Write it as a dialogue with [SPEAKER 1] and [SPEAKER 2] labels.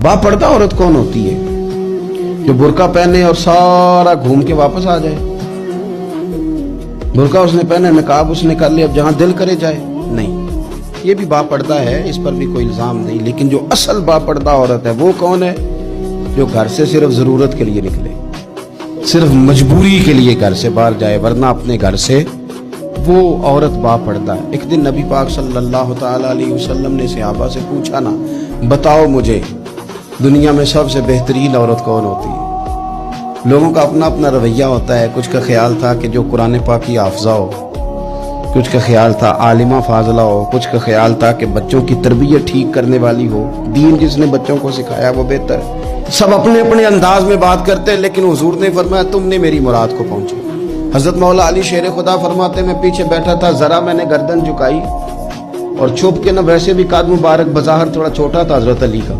[SPEAKER 1] बापर्दा औरत कौन होती है? जो बुर्का पहने और सारा घूम के वापस आ जाए। बुर्का उसने पहने, नकाब उसने कर लिया, अब जहां दिल करे जाए। नहीं, ये भी बापर्दा है, इस पर भी कोई इल्जाम नहीं। लेकिन जो असल बापर्दा औरत है वो कौन है? जो घर से सिर्फ जरूरत के लिए निकले, सिर्फ मजबूरी के लिए घर से बाहर जाए, वरना अपने घर से, वो औरत बापर्दा है। एक दिन नबी पाक सल्लल्लाहु ताला अलैहि वसल्लम ने सहाबा से पूछा ना, बताओ मुझे दुनिया में सबसे बेहतरीन औरत कौन होती है? लोगों का अपना अपना रवैया होता है। कुछ का ख्याल था कि जो कुरान पाक की हाफिज़ा हो, कुछ का ख्याल था आलिमा फाजला हो, कुछ का ख्याल था कि बच्चों की तरबियत ठीक करने वाली हो, दीन जिसने बच्चों को सिखाया वो बेहतर है। सब अपने अपने अंदाज में बात करते हैं, लेकिन हुजूर ने फरमाया तुमने मेरी मुराद को पहुंचा। हजरत मौला अली शेर खुदा फरमाते मैं पीछे बैठा था, जरा मैंने गर्दन झुकाई और छुप के ना, वैसे भी काद मुबारक बज़ाहिर थोड़ा छोटा था हजरत अली का,